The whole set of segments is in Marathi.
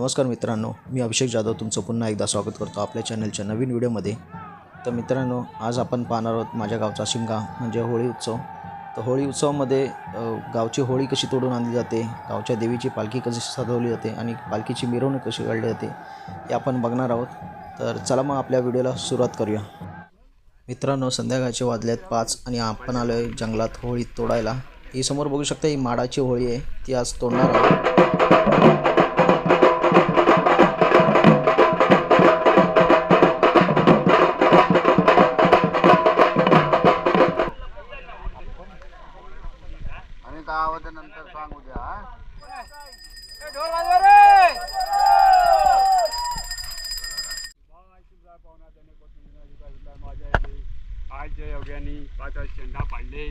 नमस्कार मित्रांनो, मी अभिषेक जाधव तुमचं पुन्हा एकदा स्वागत करतो आपल्या चॅनलच्या नवीन व्हिडिओमध्ये। तर मित्रांनो, आज आपण पाहणार आहोत माझ्या गावचा शिमगा म्हणजे होळी उत्सव। तर होळी उत्सवामध्ये गावची होळी कशी तोडून आणली जाते, गावच्या देवीची पालखी कशी सजवली जाते आणि पालखीची मिरवणूक कशी काढली जाते हे आपण बघणार आहोत। तर चला मग आपल्या व्हिडिओला सुरुवात करूया। मित्रांनो, संध्याकाळचे वाजलेत 5 आणि आपण आलो आहे जंगलात होळी तोडायला। ही समोर बघू शकता, ही माडाची होळी आहे, ती आज तोडणार आहे। नंतर सांगू द्या। आज जय योग्यानी 5 शेंडा पाडले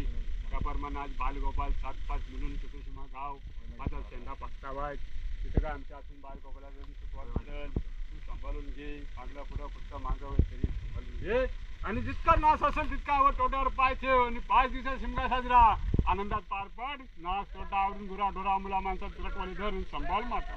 त्याप्रमाणे आज बालगोपाल 7-5 मिळून कुतुशिमा गाव 5 शेंडा पक्तावाय तिथं काय आमच्या हातून बालगोपाला जरी सुरुवात करेल तू सांभाळून घे, मागला पुढं मागं तरी सांभाळून घे आणि जितका नाश असेल तितका वर तोट्यावर पाय ठेव आणि 5 दिवसात शिमगा साजरा आनंदात पार पाड। नाश तोटा आवरून गुरा ढोरा मुला माणसात तुरटवाली धरून सांभाळ माता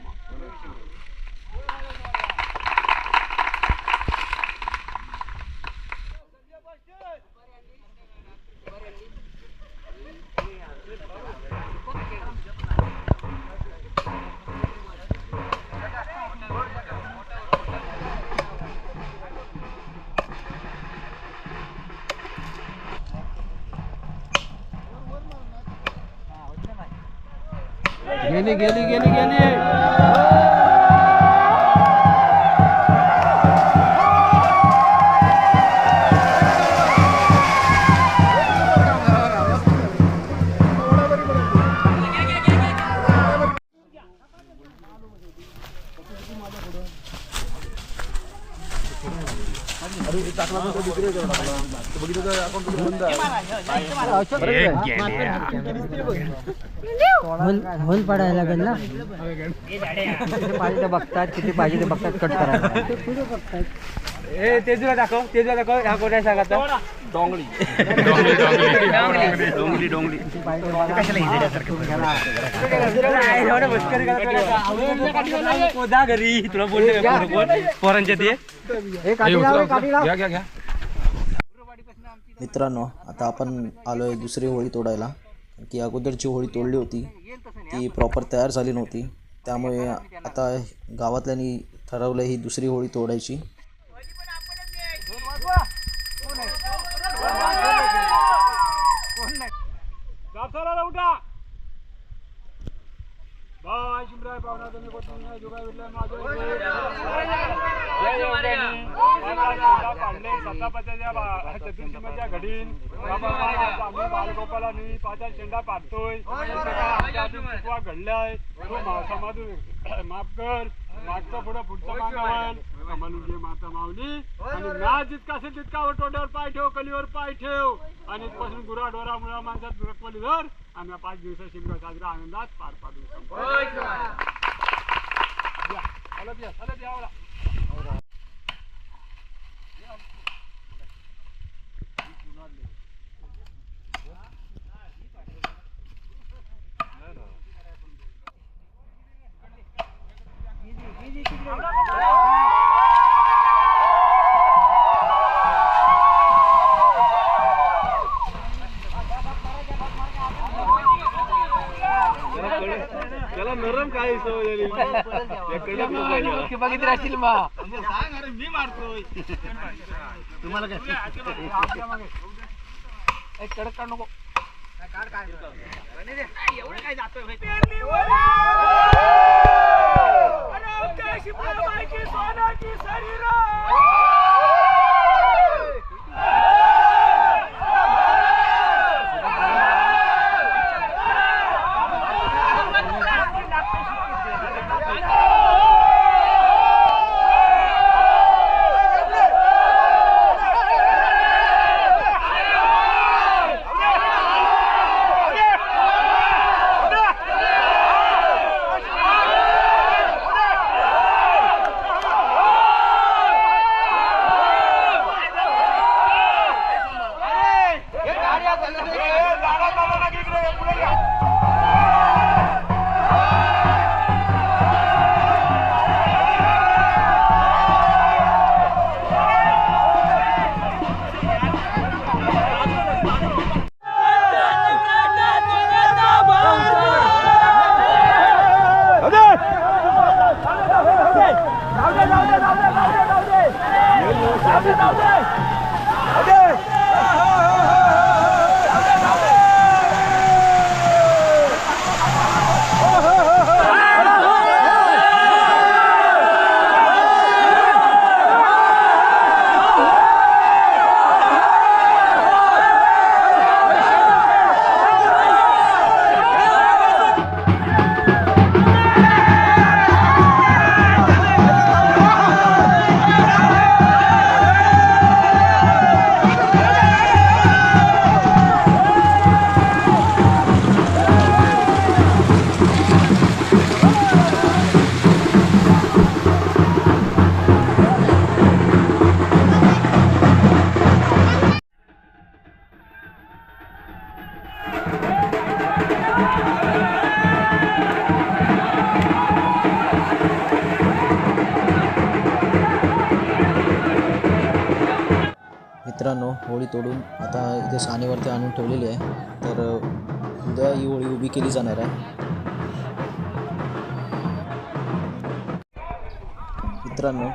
गेली गेली गेली गेली होल पडायला लागेल ना। पाहिजे ते बघतात, किती पाहिजे ते बघतात, कट करायला तेजूला दाखव, तेजूला दाखव, हा कोणा सांगायचा डोंगली डोंगली डोंगली घरी तुला बोलले पोरांच्या ते मित्रांनो, आता आपण आलोय दुसरी होळी तोडायला, की अगोदरची होळी तोडली होती ती प्रॉपर तयार झाली नव्हती, त्यामुळे आता गावातल्यांनी ठरवलं ही दुसरी होळी तोडायची। चतुर्शीमाच्या घडीन बालगोपाला मी 5 शेंडा पाडतोय चुकवा घडलाय तो समाधून माफ कर, मागचं पुढं पुढचं मागावल म्हणून घे माता माऊली आणि ना जितका असेल तितका टोट्यावर पाय ठेव, कलीवर पाय ठेव आणि इथपासून गुरा ढोरा मुळा माणसात दुरकवली धर आणि 5 दिवसात शिमगा साजरा आनंदात पार पाडू। त्याला नरम काय सवय बघितली असतील मी मारतोय तुम्हाला काय कडक काढ नको एवढं काय जातोय मित्रांनो, होळी तोडून आता इथे सानेवरती आणून ठेवलेली आहे. तर उद्या ही होळी उभी केली जाणार आहे. मित्रांनो,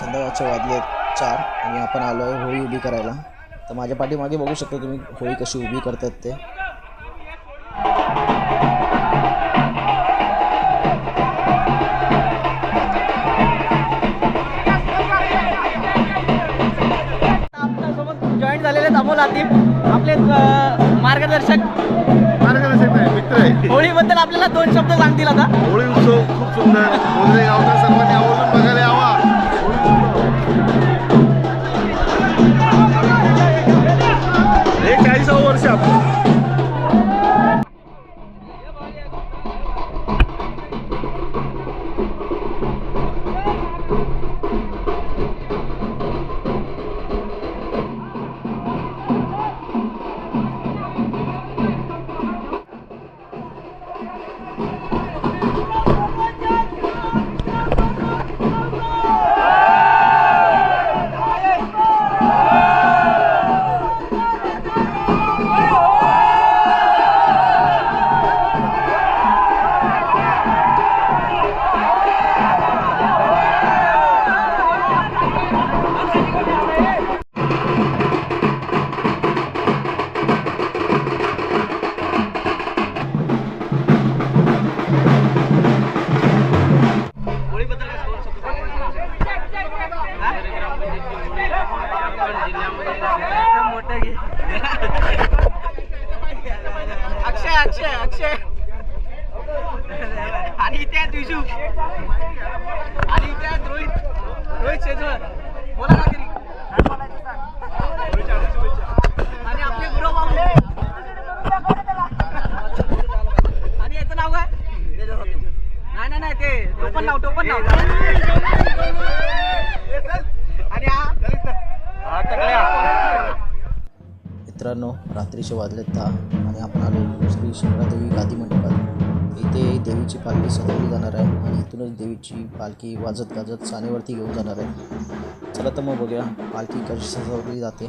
संध्याकाळचे वाजले 4 आणि आपण आलो आहे होळी उभी करायला. तर माझ्या पाठीमागे बघू शकता तुम्ही होळी कशी उभी करतात ते. आपल्यासोबत जॉईन झालेले आहेत अमोल आतिफ, आपले मार्गदर्शक. नाही मित्र आहे. होळीबद्दल आपल्याला 2 शब्द सांगतील आता. होळी उत्सव खूप सुंदर. मोजरे गावचा सर्वांनी आवर्जून बघायला यावा. हे 40 वर्ष आपलं. अक्षय आणि त्यात विशू आणि त्यात रोहित शेजवळ. बोला ना तरी. आणि आपले गुरु बाबू आणि याचं नाव काय? नाही ते टोपण नाव. आणि हा टकल्या. मित्रांनो, रात्रीचे वाजले 10 आणि आपण आलो श्री शिमलादेवी गादी मंडपात. इथे देवीची पालखी सजवली जाणार आहे आणि इथूनच देवीची पालखी वाजत गाजत सानेवरती घेऊन जाणार आहे. चला तर मग बघूया पालखी कशी सजवली जाते.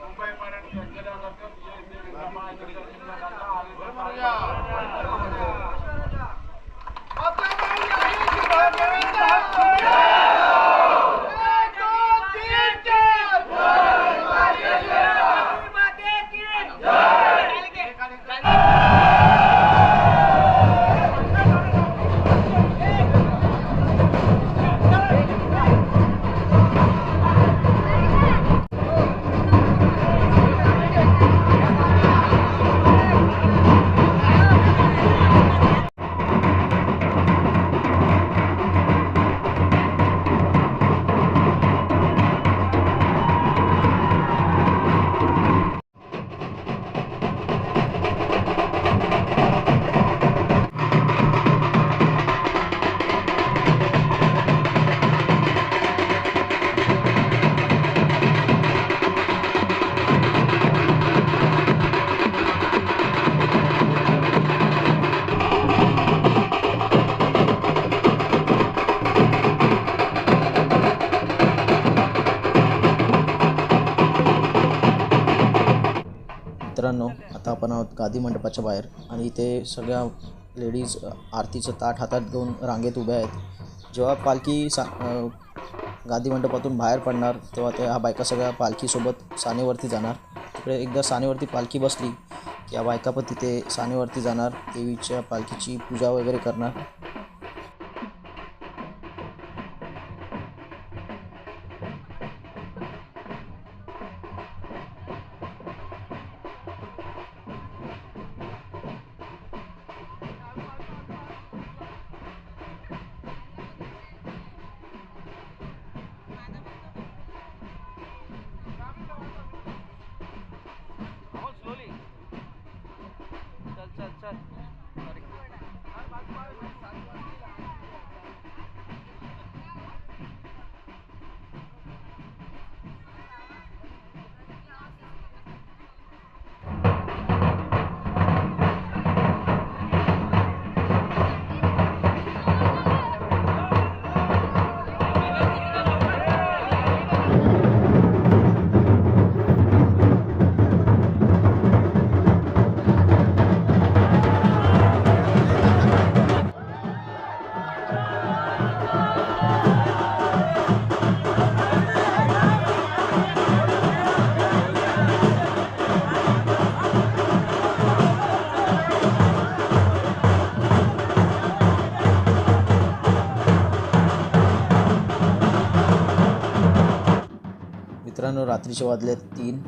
मुंबईपर्यंत मित्रांनो, आता आपण आहोत गादी मंडपाच्या बाहेर आणि इथे सगळ्या लेडीज आरतीचं ताट हातात घेऊन रांगेत उभ्या आहेत. जेव्हा पालखी गादी मंडपातून बाहेर पडणार तेव्हा ह्या बायका सगळ्या पालखीसोबत सानेवरती जाणार. तिकडे एकदा सानेवरती पालखी बसली की या बायका पण तिथे सानेवरती जाणार, देवीच्या पालखीची पूजा वगैरे करणार. मित्रांनो, रात्रीचे वाजले 3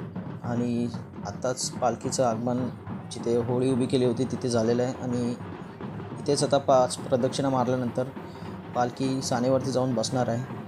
आणि आत्ताच पालखीचं आगमन जिथे होळी उभी केली होती तिथे झालेलं आहे आणि इथेच आता 5 प्रदक्षिणा मारल्यानंतर पालखी सानेवरती जाऊन बसणार आहे.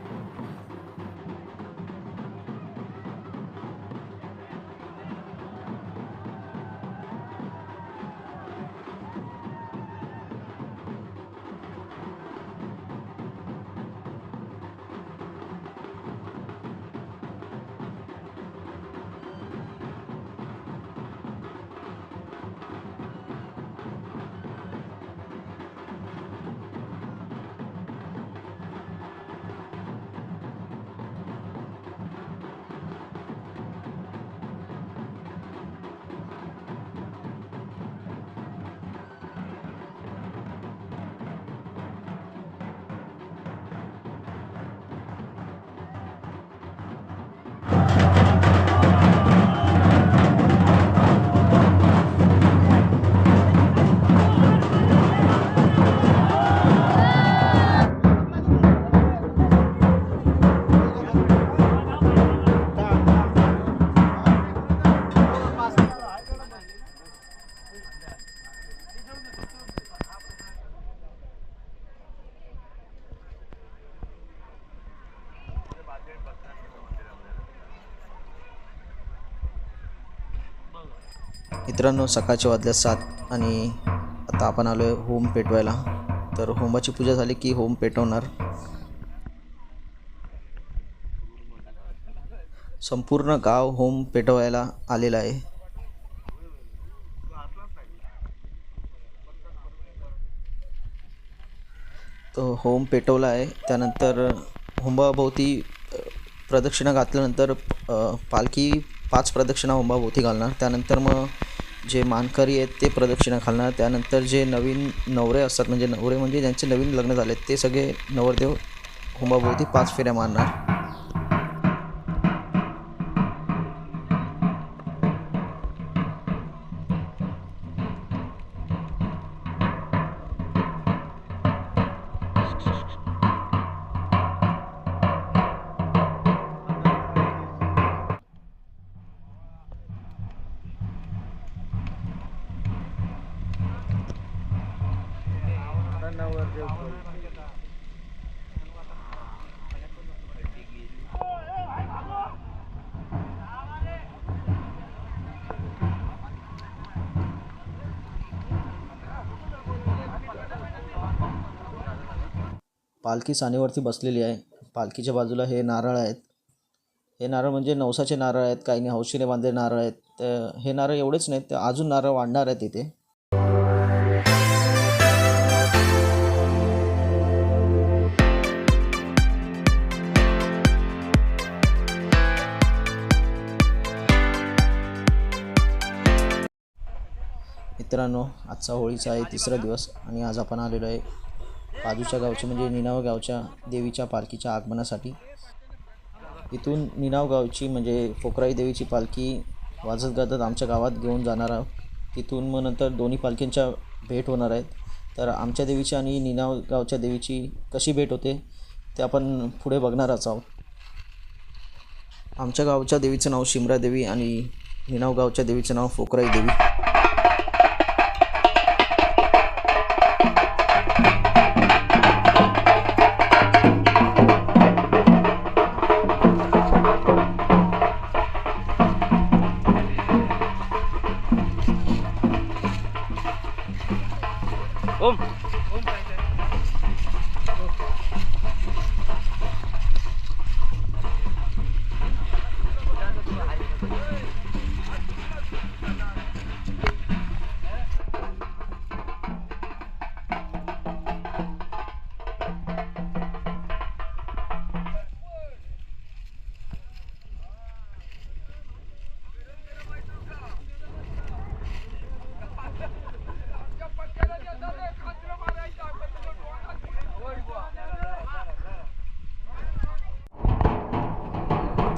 मित्रांनो, सकाळचे वाजले 7 आणि आता आपण आलो आहे होम पेटवायला. तर होमाची पूजा झाली की होम पेटवणार. संपूर्ण गाव होम पेटवायला आलेलं आहे. तो होम पेटवला आहे. त्यानंतर होंबाभोवती प्रदक्षिणा घातल्यानंतर पालखी 5 प्रदक्षिणा होंबाभोवती घालणार. त्यानंतर मग जे मानकरी आहेत ते प्रदक्षिणा घालणार. त्यानंतर जे नवीन नवरे असतात, म्हणजे नवरे म्हणजे ज्यांचे नवीन लग्न झाले ते सगळे नवरदेव होमाभोवती 5 फेऱ्या मारणार. पालखी सानेवरती बसलेली आहे. पालखीच्या बाजूला हे नारळ आहेत. हे नारळ म्हणजे नवसाचे नारळ आहेत, काही हौशीने बांधलेले नारळ आहेत. तर हे नारळ एवढेच नाहीत, तर अजून नारळ वाढणार आहेत इथे. मित्रांनो, आजचा होळीचा आहे 3रा दिवस आणि आज आपण आलेलो आहे बाजूच्या गावचे म्हणजे निनाव गावच्या देवीच्या पालखीच्या आगमनासाठी. इथून निनाव गावची म्हणजे फोकराई देवीची पालखी वाजत गाजत आमच्या गावात घेऊन जाणार आहोत. तिथून मग नंतर दोन्ही पालखींच्या भेट होणार आहेत. तर आमच्या देवीची आणि निनाव गावच्या देवीची कशी भेट होते ते आपण पुढे बघणारच आहोत. आमच्या गावच्या देवीचं नाव शिमरा देवी आणि निनाव गावच्या देवीचं नाव फोकराई देवी.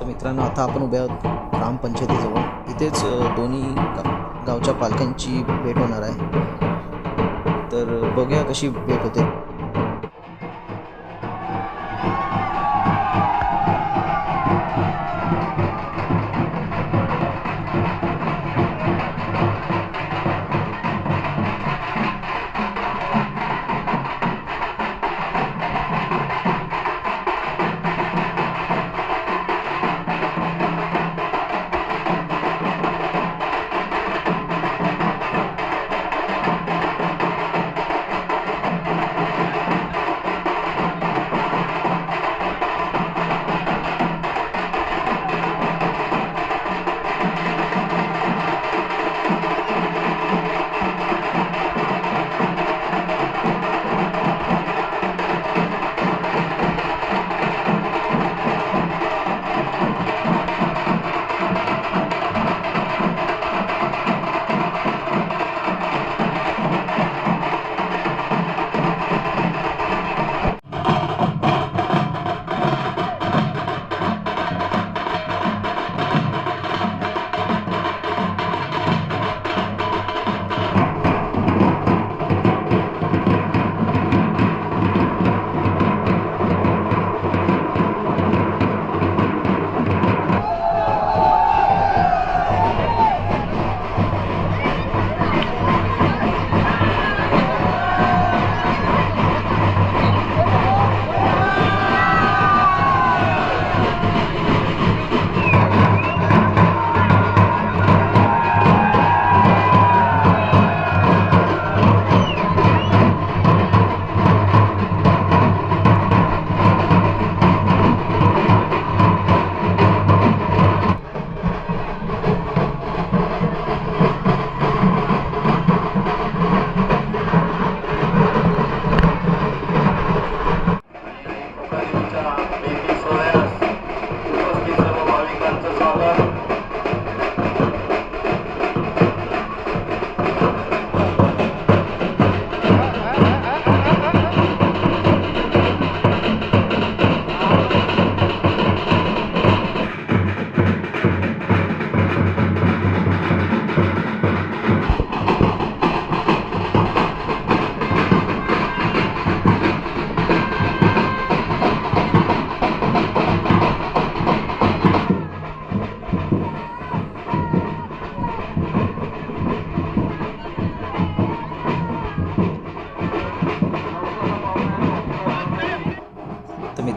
मित्रांनो, आता आपण उभे आहोत ग्रामपंचायतीजवळ. इथेच दोन्ही गावच्या पालख्यांची भेट होणार आहे. तर बघूया कशी भेट होते.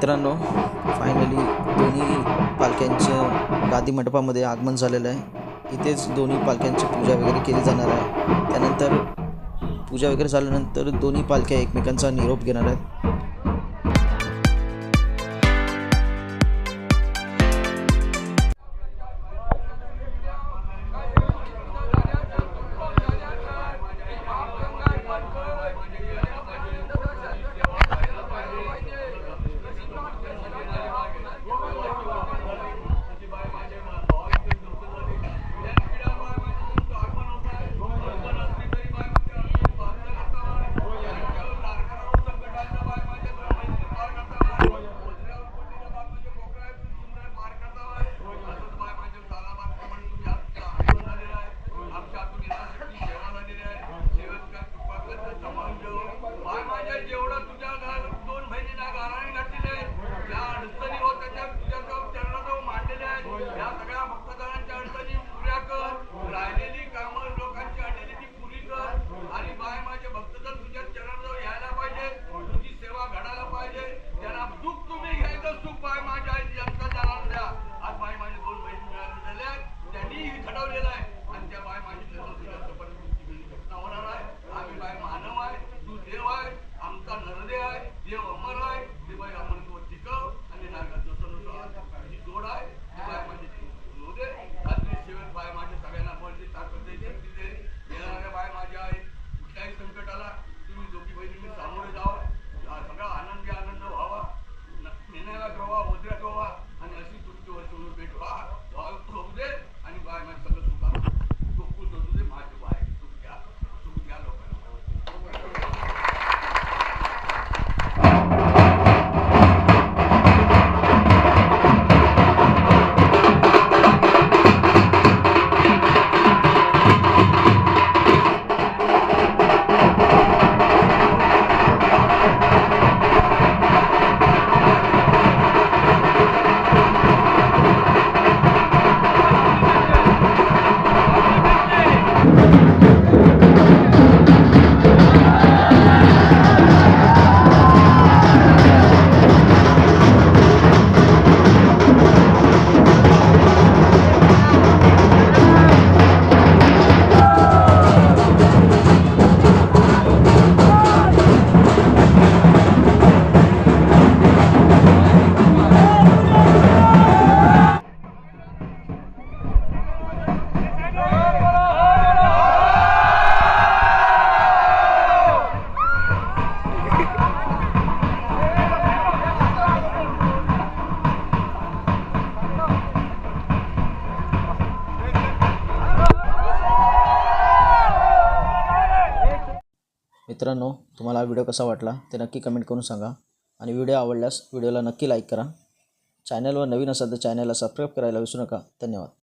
मित्रांनो, फायनली दोन्ही पालख्यांचं गादी मंडपामध्ये आगमन झालेलं आहे. इथेच दोन्ही पालख्यांची पूजा वगैरे केली जाणार आहे. त्यानंतर पूजा वगैरे झाल्यानंतर दोन्ही पालख्या एकमेकांचा निरोप घेणार आहेत. मित्रांनो, तुम्हाला हा व्हिडिओ कसा वाटला ते नक्की कमेंट करून सांगा आणि व्हिडिओ आवडल्यास व्हिडिओला नक्की लाईक करा. चॅनलवर नवीन असाल तर चॅनलला सबस्क्राईब करायला विसरू नका. धन्यवाद.